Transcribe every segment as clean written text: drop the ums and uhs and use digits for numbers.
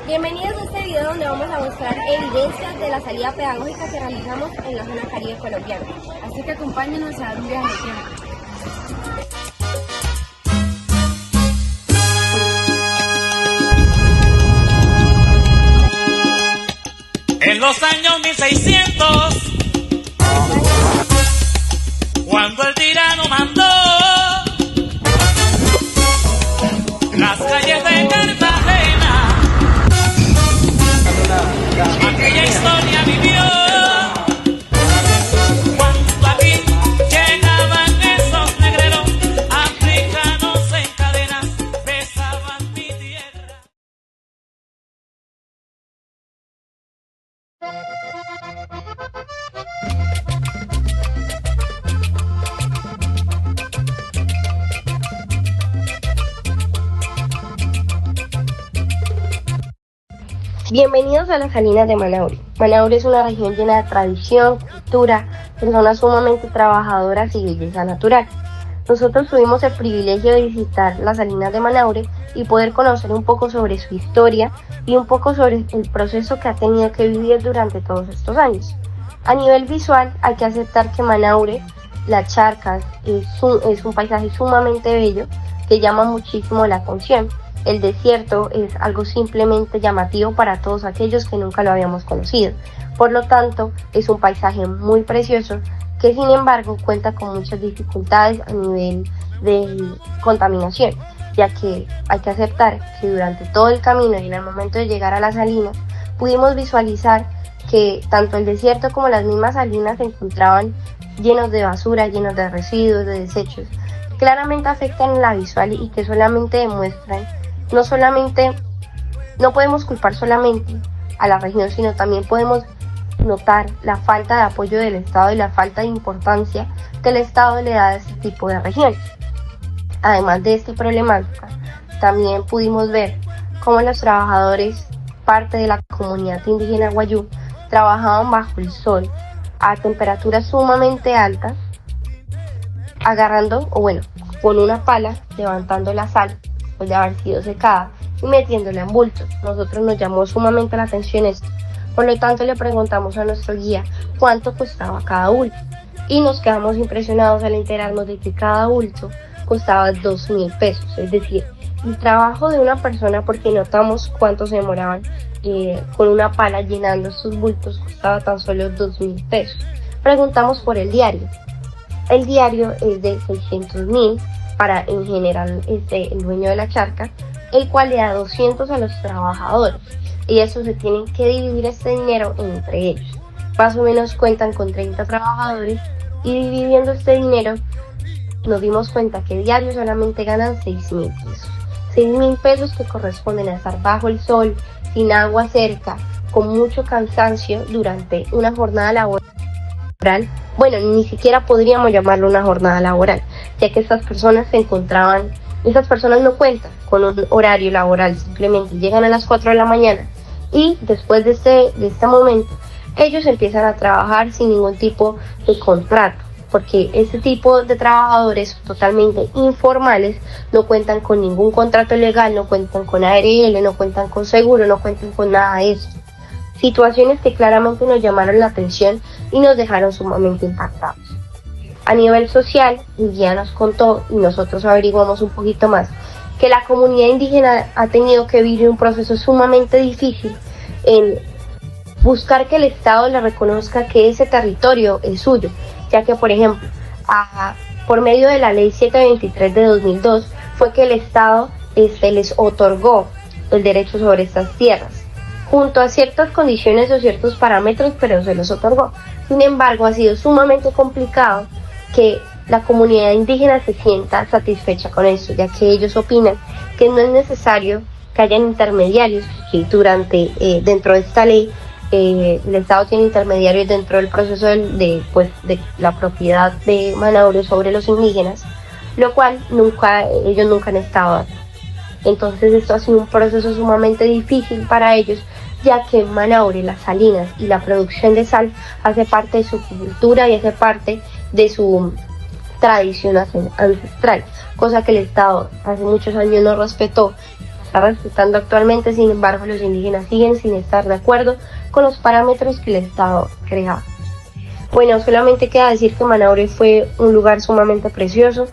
Bienvenidos a este video donde vamos a mostrar evidencias de la salida pedagógica que realizamos en la zona Caribe colombiana. Así que acompáñenos a dar un viaje al tiempo. En los años 1600, cuando el tirano mandó, las calles de Cartagena, aquella historia vivió. Cuando aquí llegaban esos negreros africanos en cadenas, besaban mi tierra. Bienvenidos a las Salinas de Manaure. Manaure es una región llena de tradición, cultura, personas sumamente trabajadoras y belleza natural. Nosotros tuvimos el privilegio de visitar las Salinas de Manaure y poder conocer un poco sobre su historia y un poco sobre el proceso que ha tenido que vivir durante todos estos años. A nivel visual, hay que aceptar que Manaure, las charcas, es un paisaje sumamente bello que llama muchísimo la atención. El desierto es algo simplemente llamativo para todos aquellos que nunca lo habíamos conocido. Por lo tanto, es un paisaje muy precioso que sin embargo cuenta con muchas dificultades a nivel de contaminación, ya que hay que aceptar que durante todo el camino y en el momento de llegar a las salinas pudimos visualizar que tanto el desierto como las mismas salinas se encontraban llenos de basura, llenos de residuos, de desechos, que claramente afectan la visual y que solamente demuestran no podemos culpar solamente a la región, sino también podemos notar la falta de apoyo del Estado y la falta de importancia que el Estado le da a este tipo de regiones. Además de esta problemática, también pudimos ver cómo los trabajadores, parte de la comunidad indígena Wayuu, trabajaban bajo el sol a temperaturas sumamente altas, con una pala, levantando la sal después de haber sido secada y metiéndola en bultos. Nosotros nos llamó sumamente la atención esto, por lo tanto le preguntamos a nuestro guía cuánto costaba cada bulto y nos quedamos impresionados al enterarnos de que cada bulto costaba 2,000 pesos, es decir, el trabajo de una persona, porque notamos cuánto se demoraban con una pala llenando estos bultos, costaba tan solo 2,000 pesos. Preguntamos por el diario. El diario es de 600,000 para en general el dueño de la charca, el cual le da 200 a los trabajadores y eso se tienen que dividir este dinero entre ellos. Más o menos cuentan con 30 trabajadores y dividiendo este dinero nos dimos cuenta que diario solamente ganan 6,000 pesos. 6,000 pesos que corresponden a estar bajo el sol, sin agua cerca, con mucho cansancio durante una jornada laboral. Bueno, ni siquiera podríamos llamarlo una jornada laboral, ya que estas personas no cuentan con un horario laboral, simplemente llegan a las 4 de la mañana y después de este momento ellos empiezan a trabajar sin ningún tipo de contrato, porque este tipo de trabajadores totalmente informales no cuentan con ningún contrato legal, no cuentan con ARL, no cuentan con seguro, no cuentan con nada de eso. Situaciones que claramente nos llamaron la atención y nos dejaron sumamente impactados. A nivel social, el guía nos contó y nosotros averiguamos un poquito más que la comunidad indígena ha tenido que vivir un proceso sumamente difícil en buscar que el Estado le reconozca que ese territorio es suyo, ya que por ejemplo, por medio de la ley 723 de 2002 fue que el Estado les otorgó el derecho sobre estas tierras, junto a ciertas condiciones o ciertos parámetros, pero se los otorgó. Sin embargo, ha sido sumamente complicado que la comunidad indígena se sienta satisfecha con esto, ya que ellos opinan que no es necesario que hayan intermediarios, que dentro de esta ley el Estado tiene intermediarios dentro del proceso de la propiedad de Manaure sobre los indígenas, lo cual ellos nunca han estado. Entonces esto ha sido un proceso sumamente difícil para ellos, ya que en Manaure las salinas y la producción de sal hace parte de su cultura y hace parte de su tradición ancestral, cosa que el Estado hace muchos años no respetó, está respetando actualmente. Sin embargo, los indígenas siguen sin estar de acuerdo con los parámetros que el Estado crea. Bueno, solamente queda decir que Manaure fue un lugar sumamente precioso,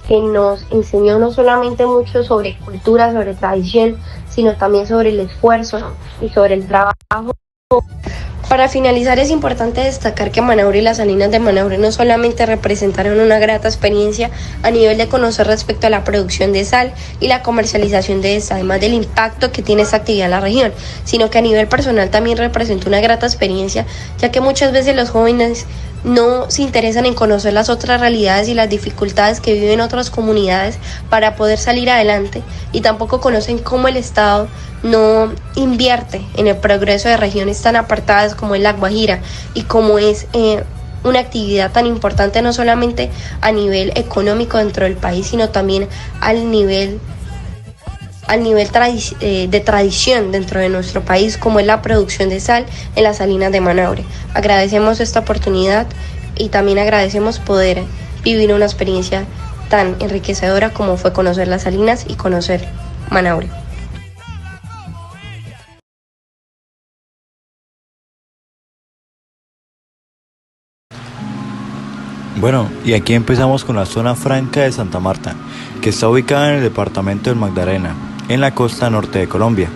que nos enseñó no solamente mucho sobre cultura, sobre tradición, sino también sobre el esfuerzo y sobre el trabajo. Para finalizar, es importante destacar que Manaure y las salinas de Manaure no solamente representaron una grata experiencia a nivel de conocer respecto a la producción de sal y la comercialización de esta, además del impacto que tiene esta actividad en la región, sino que a nivel personal también representó una grata experiencia, ya que muchas veces los jóvenes no se interesan en conocer las otras realidades y las dificultades que viven otras comunidades para poder salir adelante, y tampoco conocen cómo el Estado no invierte en el progreso de regiones tan apartadas como es la Guajira, y como es una actividad tan importante no solamente a nivel económico dentro del país, sino también al nivel de tradición dentro de nuestro país, como es la producción de sal en las salinas de Manaure. Agradecemos esta oportunidad y también agradecemos poder vivir una experiencia tan enriquecedora como fue conocer las salinas y conocer Manaure. Bueno, y aquí empezamos con la zona franca de Santa Marta, que está ubicada en el departamento del Magdalena, en la costa norte de Colombia.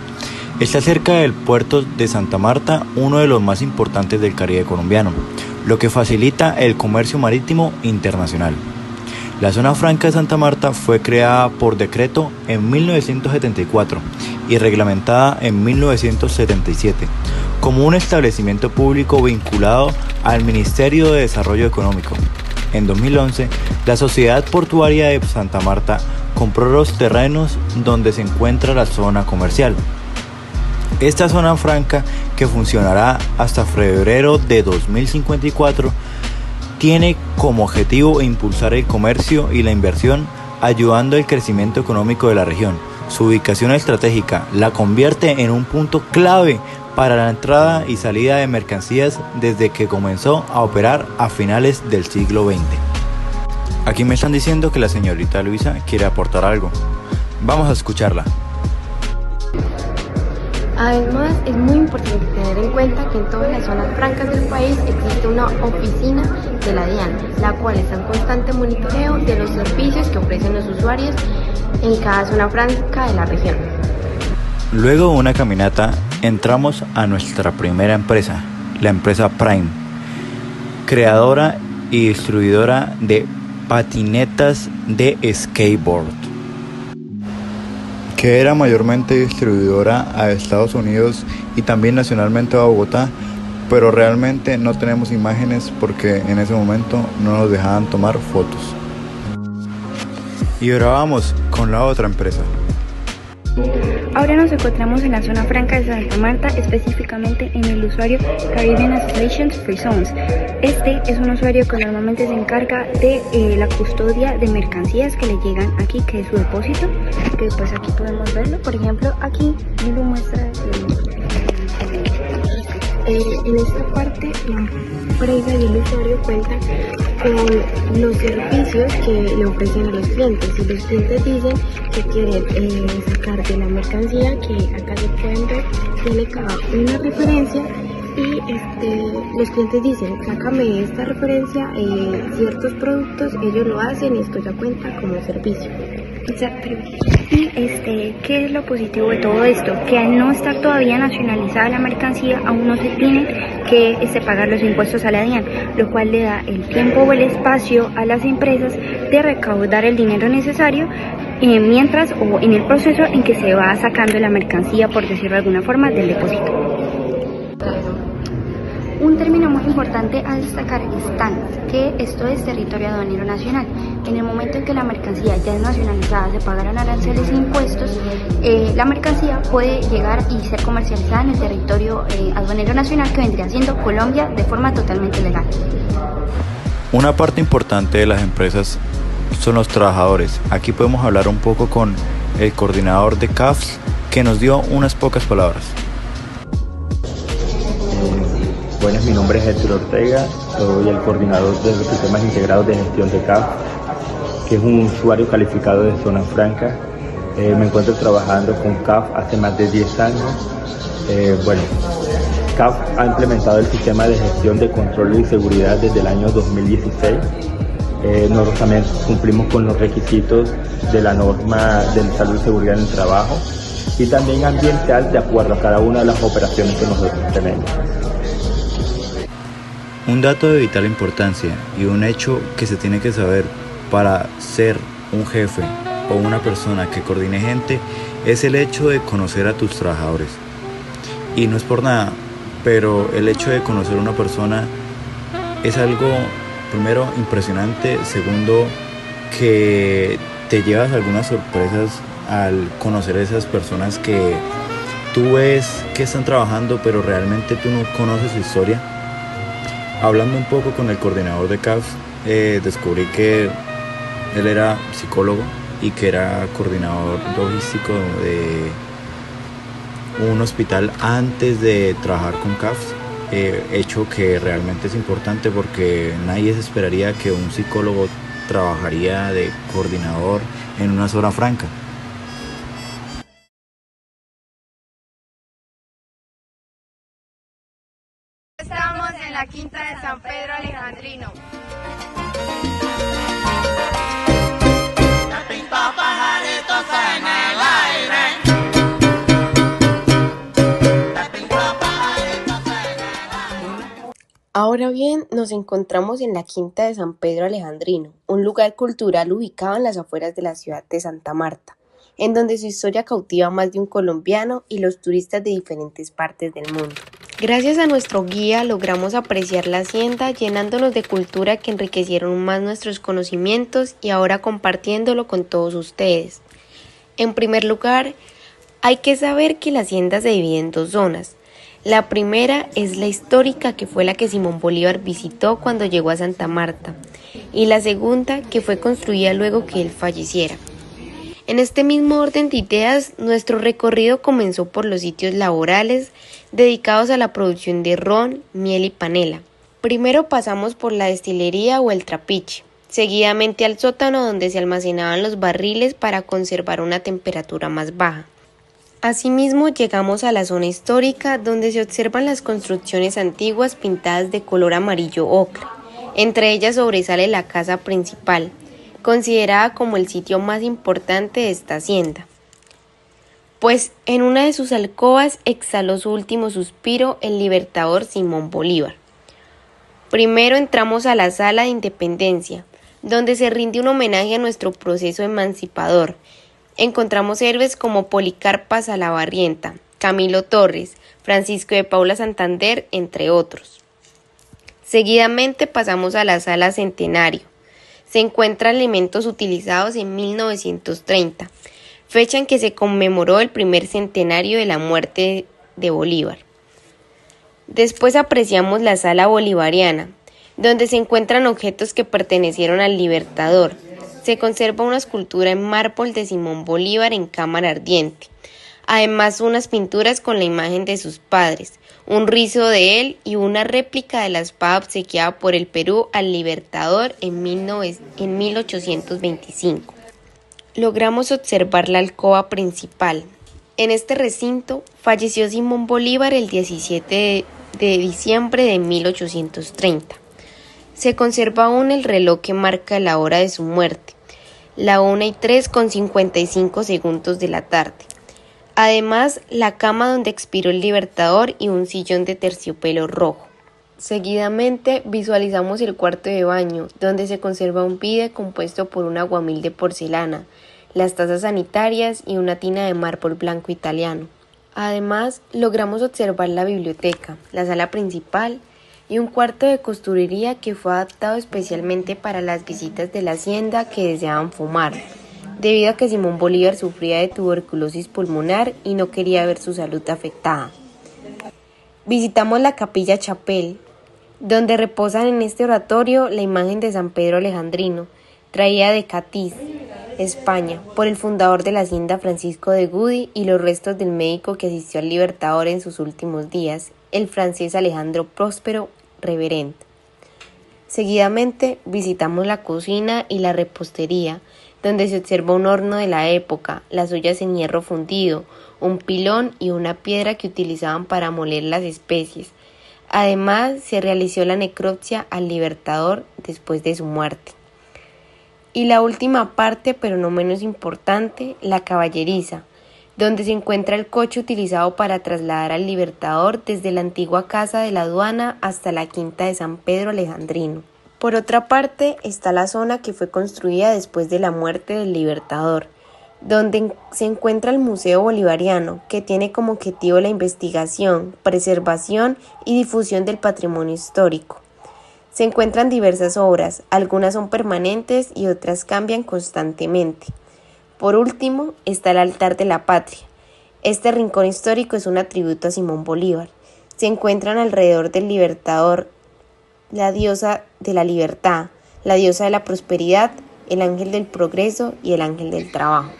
Está cerca del puerto de Santa Marta, uno de los más importantes del Caribe colombiano, lo que facilita el comercio marítimo internacional. La zona franca de Santa Marta fue creada por decreto en 1974 y reglamentada en 1977 como un establecimiento público vinculado al Ministerio de Desarrollo Económico. En 2011, la Sociedad Portuaria de Santa Marta compró los terrenos donde se encuentra la zona comercial. Esta zona franca, que funcionará hasta febrero de 2054, tiene como objetivo impulsar el comercio y la inversión, ayudando al crecimiento económico de la región. Su ubicación estratégica la convierte en un punto clave para la entrada y salida de mercancías desde que comenzó a operar a finales del siglo XX. Aquí me están diciendo que la señorita Luisa quiere aportar algo. Vamos a escucharla. Además, es muy importante tener en cuenta que en todas las zonas francas del país existe una oficina de la DIAN, la cual está en constante monitoreo de los servicios que ofrecen los usuarios en cada zona franca de la región. Luego de una caminata, entramos a nuestra primera empresa, la empresa Prime, creadora y distribuidora de patinetas de skateboard, que era mayormente distribuidora a Estados Unidos y también nacionalmente a Bogotá, pero realmente no tenemos imágenes porque en ese momento no nos dejaban tomar fotos. Y ahora vamos con la otra empresa. Ahora nos encontramos en la zona franca de Santa Marta, específicamente en el usuario Caribbean Associations Free Zones. Este es un usuario que normalmente se encarga de la custodia de mercancías que le llegan aquí, que es su depósito, que pues aquí podemos verlo. Por ejemplo, aquí me lo muestra en esta parte. La empresa y el usuario cuentan con los servicios que le ofrecen a los clientes. Si los clientes dicen que quieren sacar de la mercancía, que acá se pueden ver, tiene cada una referencia, y los clientes dicen, sácame esta referencia, ciertos productos, ellos lo hacen y esto ya cuenta como servicio. Exacto. Y ¿qué es lo positivo de todo esto? Que al no estar todavía nacionalizada la mercancía, aún no se tienen que pagar los impuestos a la DIAN, lo cual le da el tiempo o el espacio a las empresas de recaudar el dinero necesario mientras o en el proceso en que se va sacando la mercancía, por decirlo de alguna forma, del depósito. Un término muy importante a destacar es TAN, que esto es territorio aduanero nacional. En el momento en que la mercancía ya es nacionalizada, se pagarán aranceles e impuestos, la mercancía puede llegar y ser comercializada en el territorio aduanero nacional, que vendría siendo Colombia, de forma totalmente legal. Una parte importante de las empresas son los trabajadores. Aquí podemos hablar un poco con el coordinador de CAFS, que nos dio unas pocas palabras. Buenas, mi nombre es Héctor Ortega, soy el coordinador de los sistemas integrados de gestión de CAF, que es un usuario calificado de zona franca. Me encuentro trabajando con CAF hace más de 10 años. CAF ha implementado el sistema de gestión de control y seguridad desde el año 2016. Nosotros también cumplimos con los requisitos de la norma de salud y seguridad en el trabajo y también ambiental de acuerdo a cada una de las operaciones que nosotros tenemos. Un dato de vital importancia y un hecho que se tiene que saber para ser un jefe o una persona que coordine gente es el hecho de conocer a tus trabajadores. Y no es por nada, pero el hecho de conocer a una persona es algo, primero, impresionante, segundo, que te llevas algunas sorpresas al conocer a esas personas que tú ves que están trabajando, pero realmente tú no conoces su historia. Hablando un poco con el coordinador de CAF, descubrí que él era psicólogo y que era coordinador logístico de un hospital antes de trabajar con CAF, hecho que realmente es importante porque nadie se esperaría que un psicólogo trabajaría de coordinador en una zona franca. Estamos en la quinta de San Pedro Alejandrino. Pinta pajaritos en el aire. Ahora bien, nos encontramos en la quinta de San Pedro Alejandrino, un lugar cultural ubicado en las afueras de la ciudad de Santa Marta, en donde su historia cautiva a más de un colombiano y los turistas de diferentes partes del mundo. Gracias a nuestro guía logramos apreciar la hacienda llenándonos de cultura que enriquecieron más nuestros conocimientos y ahora compartiéndolo con todos ustedes. En primer lugar, hay que saber que la hacienda se divide en dos zonas. La primera es la histórica, que fue la que Simón Bolívar visitó cuando llegó a Santa Marta, y la segunda, que fue construida luego que él falleciera. En este mismo orden de ideas, nuestro recorrido comenzó por los sitios laborales dedicados a la producción de ron, miel y panela. Primero pasamos por la destilería o el trapiche, seguidamente al sótano donde se almacenaban los barriles para conservar una temperatura más baja. Asimismo, llegamos a la zona histórica donde se observan las construcciones antiguas pintadas de color amarillo ocre. Entre ellas sobresale la casa principal, considerada como el sitio más importante de esta hacienda, pues en una de sus alcobas exhaló su último suspiro el libertador Simón Bolívar. Primero entramos a la Sala de Independencia, donde se rinde un homenaje a nuestro proceso emancipador. Encontramos héroes como Policarpa Salabarrienta, Camilo Torres, Francisco de Paula Santander, entre otros. Seguidamente pasamos a la Sala Centenario. Se encuentran elementos utilizados en 1930, fecha en que se conmemoró el primer centenario de la muerte de Bolívar. Después apreciamos la Sala Bolivariana, donde se encuentran objetos que pertenecieron al Libertador. Se conserva una escultura en mármol de Simón Bolívar en cámara ardiente. Además, unas pinturas con la imagen de sus padres, un rizo de él y una réplica de la espada obsequiada por el Perú al Libertador en 1825. Logramos observar la alcoba principal. En este recinto falleció Simón Bolívar el 17 de diciembre de 1830. Se conserva aún el reloj que marca la hora de su muerte, la 1:03:55 de la tarde. Además, la cama donde expiró el Libertador y un sillón de terciopelo rojo. Seguidamente visualizamos el cuarto de baño, donde se conserva un bide compuesto por un aguamil de porcelana, las tazas sanitarias y una tina de mármol blanco italiano. Además, logramos observar la biblioteca, la sala principal y un cuarto de costurería que fue adaptado especialmente para las visitas de la hacienda que deseaban fumar, debido a que Simón Bolívar sufría de tuberculosis pulmonar y no quería ver su salud afectada. Visitamos la Capilla Chapel, donde reposan en este oratorio la imagen de San Pedro Alejandrino, traída de Cádiz, España, por el fundador de la hacienda Francisco de Godoy, y los restos del médico que asistió al Libertador en sus últimos días, el francés Alejandro Próspero Reverend. Seguidamente visitamos la cocina y la repostería, donde se observa un horno de la época, las ollas en hierro fundido, un pilón y una piedra que utilizaban para moler las especies. Además, se realizó la necropsia al Libertador después de su muerte. Y la última parte, pero no menos importante, la caballeriza, donde se encuentra el coche utilizado para trasladar al Libertador desde la antigua casa de la aduana hasta la quinta de San Pedro Alejandrino. Por otra parte, está la zona que fue construida después de la muerte del Libertador, donde se encuentra el Museo Bolivariano, que tiene como objetivo la investigación, preservación y difusión del patrimonio histórico. Se encuentran diversas obras, algunas son permanentes y otras cambian constantemente. Por último, está el Altar de la Patria. Este rincón histórico es un atributo a Simón Bolívar. Se encuentran alrededor del Libertador la diosa de la libertad, la diosa de la prosperidad, el ángel del progreso y el ángel del trabajo.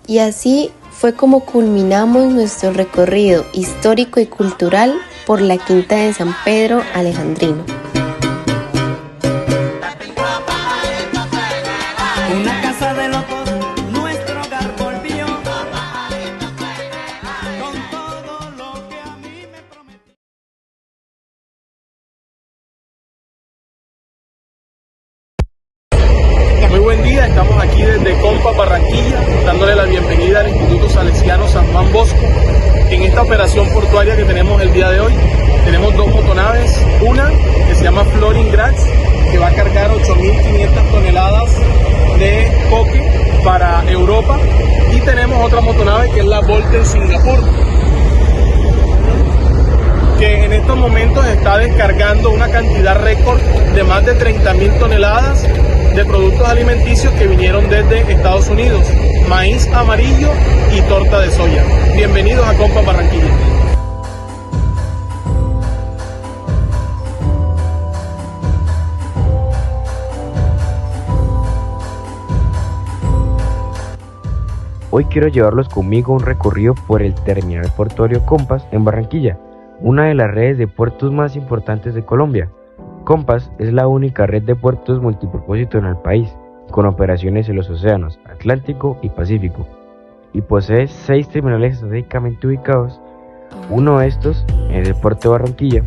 Y así fue como culminamos nuestro recorrido histórico y cultural por la quinta de San Pedro Alejandrino. Una casa de locos, nuestro hogar volvió, con todo lo que a mí me prometió. Muy buen día, estamos aquí desde Compas, Barranquilla, dándole la bienvenida al Instituto Salesiano San Juan Bosco. En esta operación portuaria que tenemos el día de hoy, tenemos dos motonaves, una que se llama Florin Graz, que va a cargar 8.500 toneladas de coque para Europa, y tenemos otra motonave que es la Volten Singapur, que en estos momentos está descargando una cantidad récord de más de 30.000 toneladas de productos alimenticios que vinieron desde Estados Unidos, maíz amarillo y torta de soya. Bienvenidos a Compas Barranquilla. Hoy quiero llevarlos conmigo a un recorrido por el terminal portuario Compas en Barranquilla, una de las redes de puertos más importantes de Colombia. Compas es la única red de puertos multipropósito en el país, con operaciones en los océanos Atlántico y Pacífico, y posee 6 terminales estratégicamente ubicados. Uno de estos es el puerto de Barranquilla,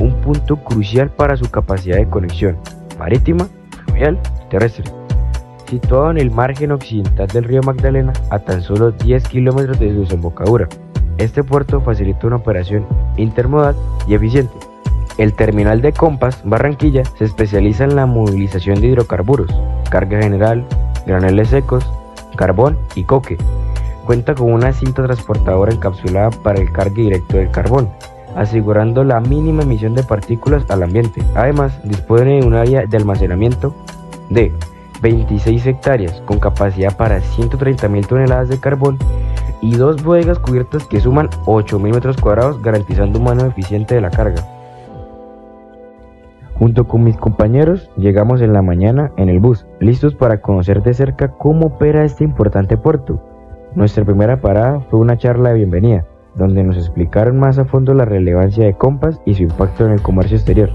un punto crucial para su capacidad de conexión marítima, fluvial y terrestre. Situado en el margen occidental del río Magdalena, a tan solo 10 kilómetros de su desembocadura, este puerto facilita una operación intermodal y eficiente. El terminal de Compas, Barranquilla, se especializa en la movilización de hidrocarburos, carga general, graneles secos, carbón y coque. Cuenta con una cinta transportadora encapsulada para el cargue directo del carbón, asegurando la mínima emisión de partículas al ambiente. Además, dispone de un área de almacenamiento de 26 hectáreas con capacidad para 130.000 toneladas de carbón y 2 bodegas cubiertas que suman 8.000 metros cuadrados, garantizando un manejo eficiente de la carga. Junto con mis compañeros llegamos en la mañana en el bus, listos para conocer de cerca cómo opera este importante puerto. Nuestra primera parada fue una charla de bienvenida, donde nos explicaron más a fondo la relevancia de Compas y su impacto en el comercio exterior.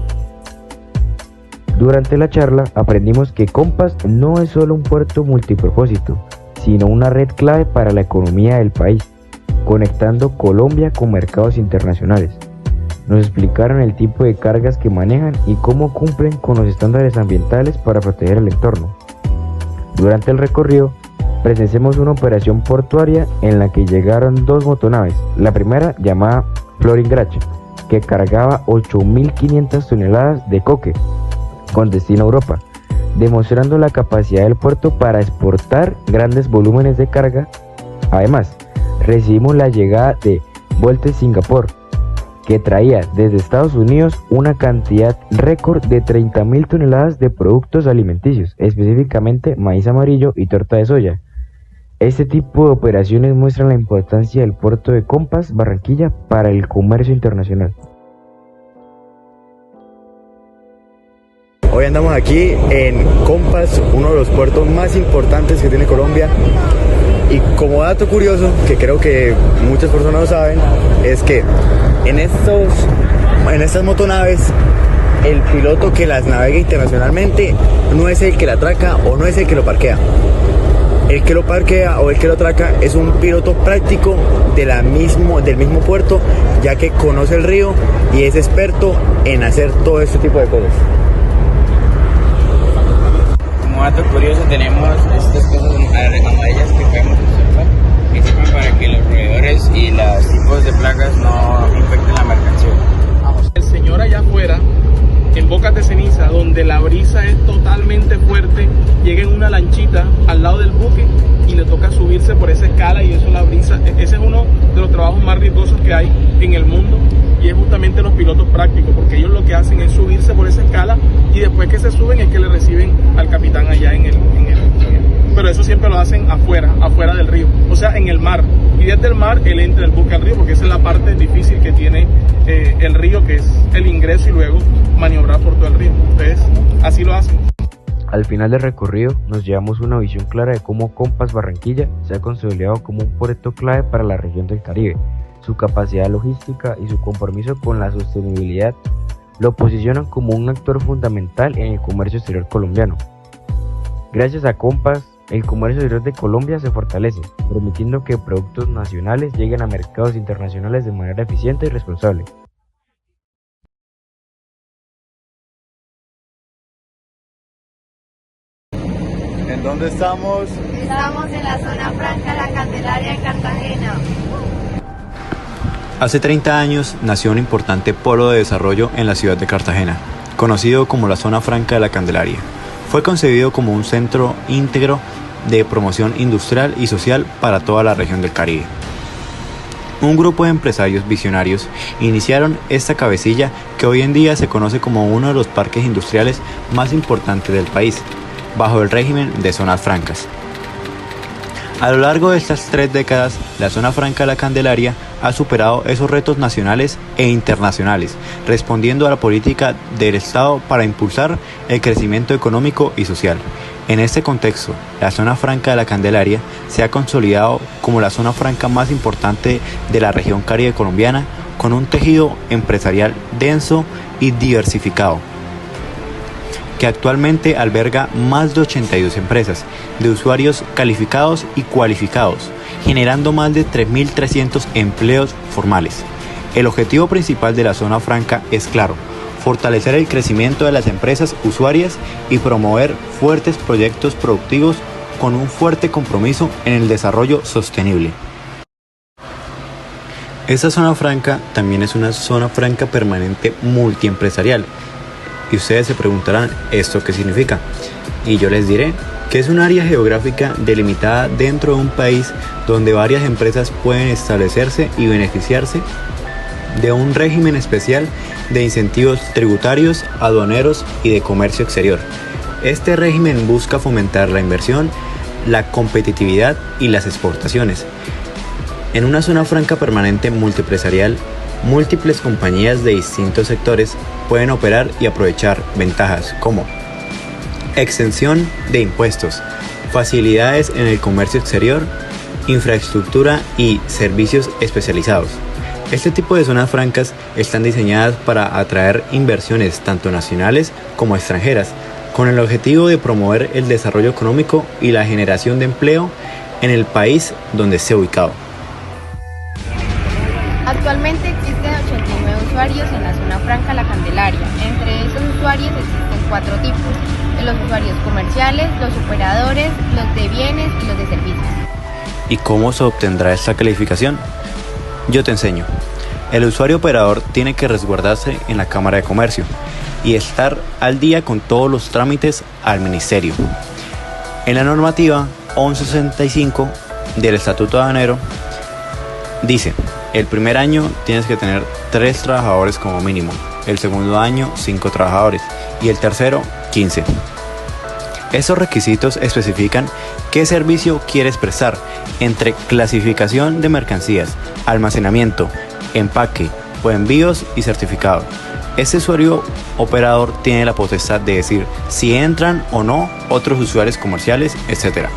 Durante la charla aprendimos que Compas no es solo un puerto multipropósito, sino una red clave para la economía del país, conectando Colombia con mercados internacionales. Nos explicaron el tipo de cargas que manejan y cómo cumplen con los estándares ambientales para proteger el entorno. Durante el recorrido, presenciamos una operación portuaria en la que llegaron 2 motonaves, la primera llamada Florin Graz, que cargaba 8.500 toneladas de coque con destino a Europa, demostrando la capacidad del puerto para exportar grandes volúmenes de carga. Además, recibimos la llegada de Volten Singapur, que traía desde Estados Unidos una cantidad récord de 30.000 toneladas de productos alimenticios, específicamente maíz amarillo y torta de soya. Este tipo de operaciones muestran la importancia del puerto de Compas, Barranquilla, para el comercio internacional. Hoy andamos aquí en Compas, uno de los puertos más importantes que tiene Colombia. Y como dato curioso, que creo que muchas personas lo saben, es que en estas motonaves, el piloto que las navega internacionalmente no es el que la atraca o no es el que lo parquea. El que lo parquea o el que lo atraca es un piloto práctico del mismo puerto, ya que conoce el río y es experto en hacer todo este tipo de cosas. Como dato curioso tenemos estas cosas amarillas que podemos observar, que sirven para que los roedores y los tipos de plagas no infecten la mercancía. El señor allá afuera, en Bocas de Ceniza, donde la brisa es totalmente fuerte, llega en una lanchita al lado del buque y le toca subirse por esa escala, y eso la brisa, ese es uno de los trabajos más riesgosos que hay en el mundo, y es justamente los pilotos prácticos, porque ellos lo que hacen es subirse por esa escala y después que se suben es que le reciben al capitán allá en el pero eso siempre lo hacen afuera del río, o sea, en el mar, y desde el mar él entra el buque al río, porque esa es la parte difícil que tiene el río, que es el ingreso y luego maniobrar por todo el río. Entonces, así lo hacen. Al final del recorrido nos llevamos una visión clara de cómo Compass Barranquilla se ha consolidado como un puerto clave para la región del Caribe. Su capacidad logística y su compromiso con la sostenibilidad lo posicionan como un actor fundamental en el comercio exterior colombiano. Gracias a Compass, el comercio exterior de Colombia se fortalece, permitiendo que productos nacionales lleguen a mercados internacionales de manera eficiente y responsable. ¿En dónde estamos? Estamos en la zona franca La Candelaria en Cartagena. Hace 30 años nació un importante polo de desarrollo en la ciudad de Cartagena, conocido como la Zona Franca de la Candelaria. Fue concebido como un centro íntegro de promoción industrial y social para toda la región del Caribe. Un grupo de empresarios visionarios iniciaron esta cabecilla que hoy en día se conoce como uno de los parques industriales más importantes del país, bajo el régimen de zonas francas. A lo largo de estas 3 décadas, la Zona Franca de la Candelaria ha superado esos retos nacionales e internacionales, respondiendo a la política del Estado para impulsar el crecimiento económico y social. En este contexto, la Zona Franca de la Candelaria se ha consolidado como la zona franca más importante de la región caribe colombiana, con un tejido empresarial denso y diversificado, que actualmente alberga más de 82 empresas de usuarios calificados y cualificados, generando más de 3.300 empleos formales. El objetivo principal de la Zona Franca es claro: fortalecer el crecimiento de las empresas usuarias y promover fuertes proyectos productivos con un fuerte compromiso en el desarrollo sostenible. Esta Zona Franca también es una zona franca permanente multiempresarial. Y ustedes se preguntarán, ¿esto qué significa? Y yo les diré que es un área geográfica delimitada dentro de un país donde varias empresas pueden establecerse y beneficiarse de un régimen especial de incentivos tributarios, aduaneros y de comercio exterior. Este régimen busca fomentar la inversión, la competitividad y las exportaciones. En una zona franca permanente multiempresarial, múltiples compañías de distintos sectores pueden operar y aprovechar ventajas como exención de impuestos, facilidades en el comercio exterior, infraestructura y servicios especializados. Este tipo de zonas francas están diseñadas para atraer inversiones tanto nacionales como extranjeras, con el objetivo de promover el desarrollo económico y la generación de empleo en el país donde esté ubicado. Actualmente existen 89 usuarios en la Zona Franca La Candelaria. Entre esos usuarios existen 4 tipos: los usuarios comerciales, los operadores, los de bienes y los de servicios. ¿Y cómo se obtendrá esta calificación? Yo te enseño. El usuario operador tiene que resguardarse en la Cámara de Comercio y estar al día con todos los trámites al Ministerio. En la normativa 1165 del Estatuto Aduanero dice: el primer año tienes que tener 3 trabajadores como mínimo, el segundo año 5 trabajadores y el tercero 15. Estos requisitos especifican qué servicio quieres prestar entre clasificación de mercancías, almacenamiento, empaque o envíos y certificado. Este usuario operador tiene la potestad de decir si entran o no otros usuarios comerciales, etc.